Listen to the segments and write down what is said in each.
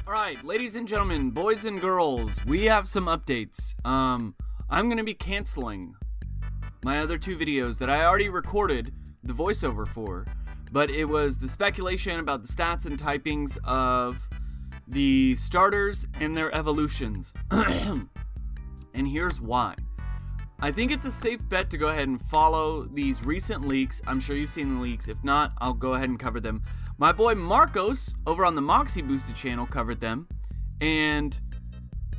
Alright, ladies and gentlemen, boys and girls, we have some updates. I'm gonna be canceling my other two videos that I already recorded the voiceover for, but it was the speculation about the stats and typings of the starters and their evolutions. And here's why. I think it's a safe bet to go ahead and follow these recent leaks. I'm sure you've seen the leaks. If not, I'll go ahead and cover them. My boy Marcos over on the Moxie Boosted channel covered them, and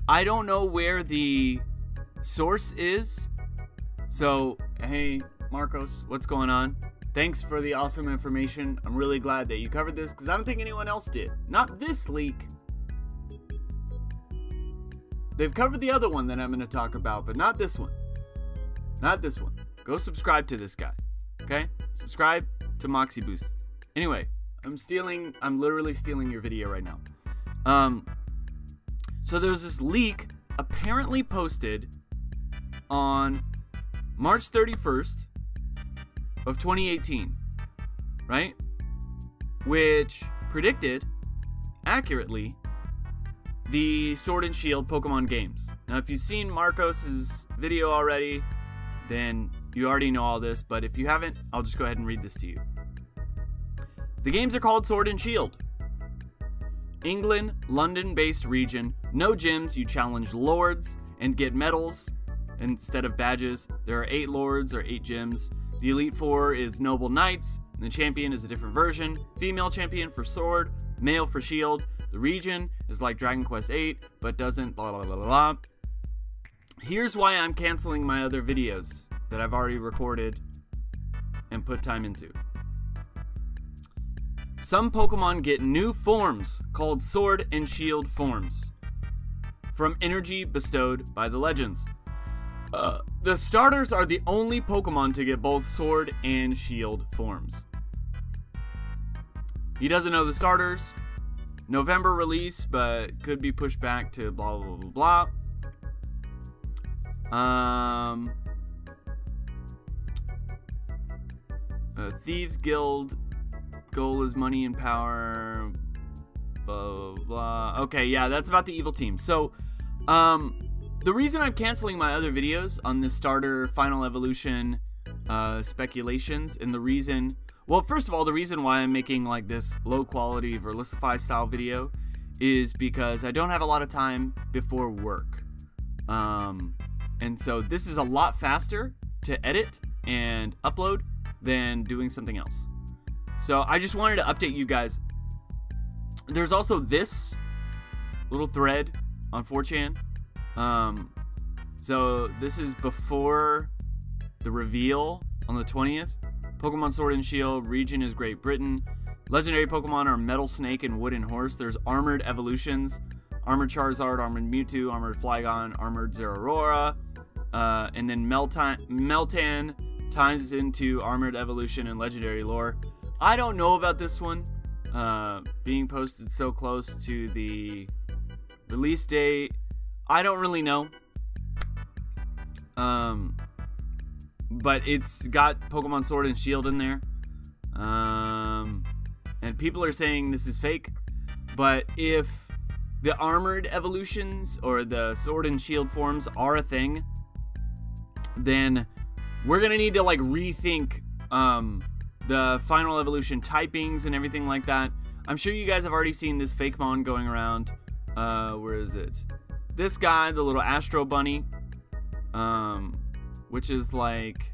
I don't know where the source is. So, hey Marcos, what's going on? Thanks for the awesome information. I'm really glad that you covered this because I don't think anyone else did. Not this leak. They've covered the other one that I'm going to talk about, but not this one. Not this one. Go subscribe to this guy. Okay? Subscribe to Moxie Boost. Anyway, I'm literally stealing your video right now. So there's this leak apparently posted on March 31st of 2018, right? Which predicted accurately the Sword and Shield Pokemon games. Now, if you've seen Marcos's video already, then you already know all this, but if you haven't, I'll just go ahead and read this to you. The games are called Sword and Shield. England, London-based region. No gyms, you challenge lords and get medals instead of badges. There are 8 lords or 8 gyms. The Elite Four is Noble Knights, and the champion is a different version. Female champion for Sword, male for Shield. The region is like Dragon Quest VIII, but doesn't blah blah blah blah. Here's why I'm canceling my other videos that I've already recorded and put time into. Some Pokemon get new forms called Sword and Shield forms from energy bestowed by the legends. The starters are the only Pokemon to get both Sword and Shield forms. He doesn't know the starters. November release, but could be pushed back to blah blah blah blah. Thieves Guild goal is money and power. Blah blah blah. Okay, yeah, that's about the evil team. So, the reason I'm canceling my other videos on the starter final evolution speculations, and the reason, well, first of all, the reason why I'm making like this low quality Verlisify style video is because I don't have a lot of time before work. And so this is a lot faster to edit and upload than doing something else. So I just wanted to update you guys. There's also this little thread on 4chan. So this is before the reveal on the 20th. Pokemon Sword and Shield, region is Great Britain. Legendary Pokemon are Metal Snake and Wooden Horse. There's armored evolutions. Armored Charizard, Armored Mewtwo, Armored Flygon, Armored Zeraora. And then Meltan times into Armored Evolution and Legendary Lore. I don't know about this one being posted so close to the release date. I don't really know. But it's got Pokemon Sword and Shield in there. And people are saying this is fake. But if the armored evolutions or the Sword and Shield forms are a thing, then we're gonna need to like rethink the final evolution typings and everything like that. I'm sure you guys have already seen this fake mon going around. Where is it? This guy, the little Astro Bunny, which is like,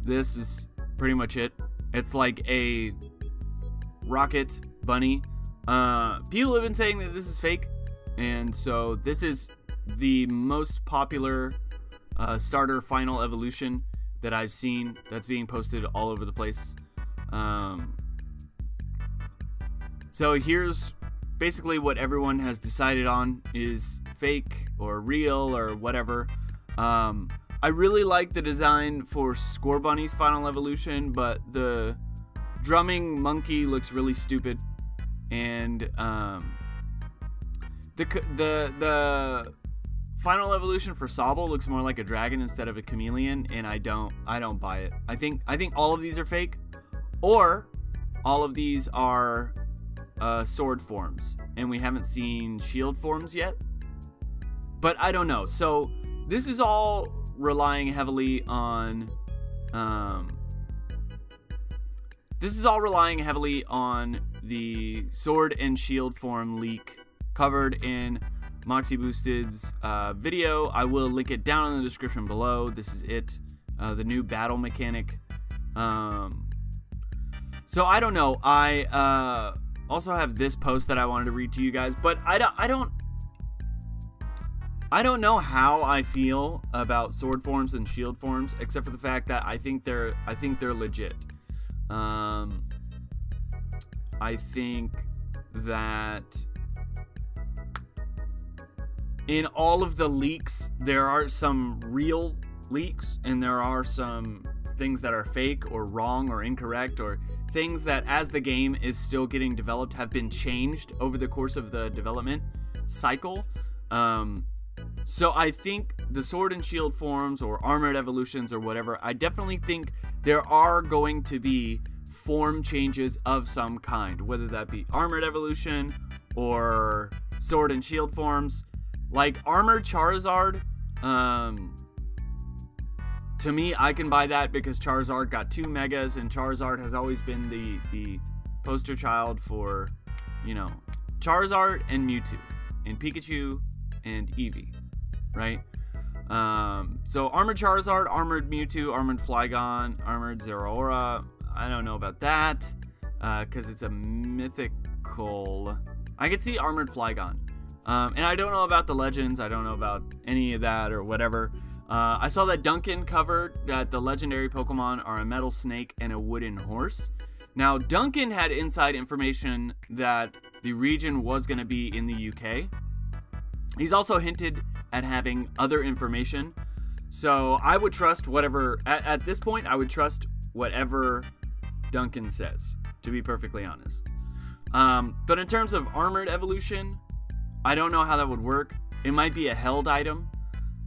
this is pretty much it. It's like a rocket bunny. People have been saying that this is fake, and so this is the most popular starter final evolution that I've seen that's being posted all over the place. So here's basically what everyone has decided on is fake or real or whatever. I really like the design for Scorbunny's final evolution, but the drumming monkey looks really stupid, and the final evolution for Sobble looks more like a dragon instead of a chameleon, and I don't buy it. I think all of these are fake, or all of these are sword forms, and we haven't seen shield forms yet. But I don't know. So this is all relying heavily on the Sword and Shield form leak covered in Moxie Boosted's video. I will link it down in the description below. This is it, the new battle mechanic. So I don't know. I also have this post that I wanted to read to you guys, but I don't know how I feel about sword forms and shield forms, except for the fact that I think they're legit. I think that in all of the leaks, there are some real leaks, and there are some things that are fake or wrong or incorrect, or things that, as the game is still getting developed, have been changed over the course of the development cycle. So I think the Sword and Shield forms, or armored evolutions, or whatever, I definitely think there are going to be form changes of some kind, whether that be armored evolution or Sword and Shield forms. Like armored Charizard, to me, I can buy that because Charizard got 2 megas, and Charizard has always been the poster child for, you know, Charizard and Mewtwo, and Pikachu and Eevee, right? So armored Charizard, armored Mewtwo, armored Flygon, armored Zeraora. I don't know about that because it's a mythical. I could see armored Flygon, and I don't know about the legends. I don't know about any of that or whatever. I saw that Duncan covered that the legendary Pokemon are a metal snake and a wooden horse. Now, Duncan had inside information that the region was going to be in the UK. He's also hinted at having other information. So I would trust whatever, at this point, I would trust whatever Duncan says, to be perfectly honest. But in terms of armored evolution, I don't know how that would work. It might be a held item.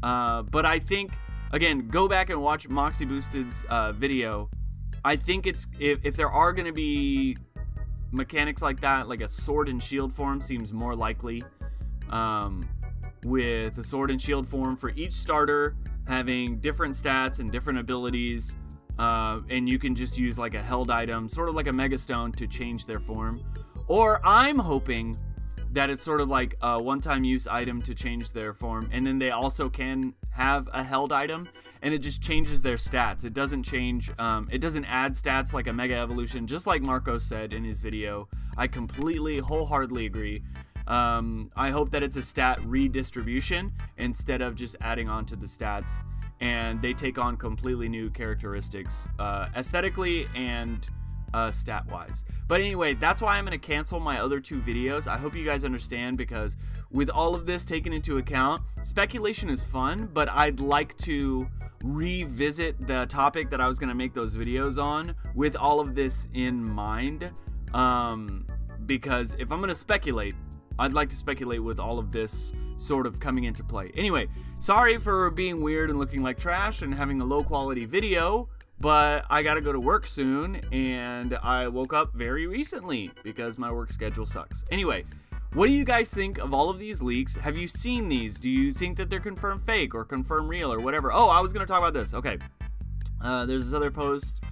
But I think, again, go back and watch Moxie Boosted's video. I think it's, if there are going to be mechanics like that, like a Sword and Shield form seems more likely, with a Sword and Shield form for each starter having different stats and different abilities, and you can just use like a held item, sort of like a Mega Stone, to change their form. Or I'm hoping that it's sort of like a one-time use item to change their form, and then they also can have a held item, and it just changes their stats. It doesn't change, it doesn't add stats like a Mega Evolution, just like Marco said in his video. I completely, wholeheartedly agree. I hope that it's a stat redistribution instead of just adding on to the stats, and they take on completely new characteristics, aesthetically and stat-wise. But anyway, that's why I'm going to cancel my other 2 videos. I hope you guys understand, because with all of this taken into account, speculation is fun, but I'd like to revisit the topic that I was going to make those videos on with all of this in mind, because if I'm going to speculate, I'd like to speculate with all of this sort of coming into play. Anyway, sorry for being weird and looking like trash and having a low quality video, but I gotta go to work soon, and I woke up very recently because my work schedule sucks. Anyway, what do you guys think of all of these leaks? Have you seen these? Do you think that they're confirmed fake or confirmed real or whatever? Oh, I was gonna talk about this. Okay, there's this other post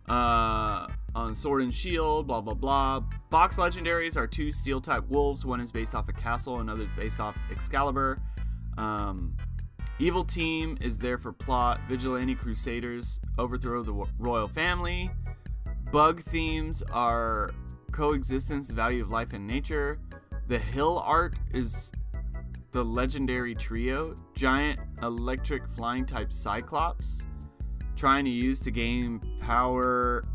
on Sword and Shield, blah blah blah. Box legendaries are 2 steel type wolves. One is based off a castle, another based off Excalibur. Evil team is there for plot. Vigilante crusaders overthrow the royal family. Bug themes are coexistence, value of life and nature. The hill art is the legendary trio. Giant electric flying type Cyclops, trying to use to gain power.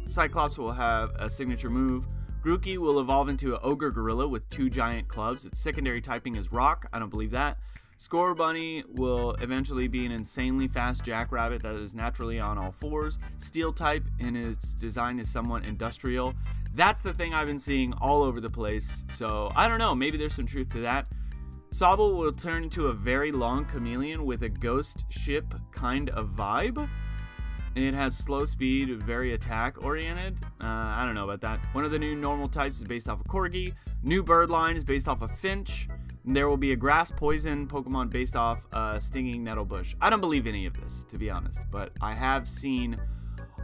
Cyclops will have a signature move. Grookey will evolve into an ogre gorilla with 2 giant clubs. Its secondary typing is rock. I don't believe that. Score Bunny will eventually be an insanely fast jackrabbit that is naturally on all 4s. Steel type, and its design is somewhat industrial. That's the thing I've been seeing all over the place, so I don't know, maybe there's some truth to that. Sobble will turn into a very long chameleon with a ghost ship kind of vibe. It has slow speed, very attack oriented. I don't know about that. One of the new normal types is based off of Corgi. New bird line is based off of Finch. There will be a grass poison Pokemon based off stinging nettle bush. I don't believe any of this, to be honest, but I have seen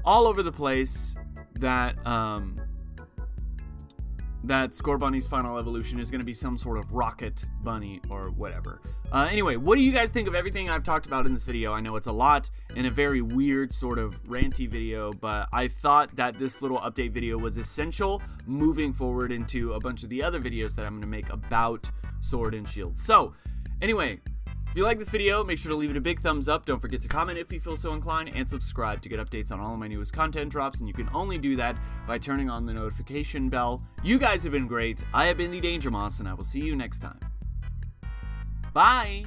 all over the place that that Scorbunny's final evolution is going to be some sort of rocket bunny or whatever. Anyway, what do you guys think of everything I've talked about in this video? I know it's a lot in a very weird sort of ranty video, but I thought that this little update video was essential moving forward into a bunch of the other videos that I'm going to make about Sword and Shield. So, anyway, if you like this video, make sure to leave it a big thumbs up. Don't forget to comment if you feel so inclined, and subscribe to get updates on all of my newest content drops, and you can only do that by turning on the notification bell. You guys have been great. I have been the Danger Moss, and I will see you next time. Bye!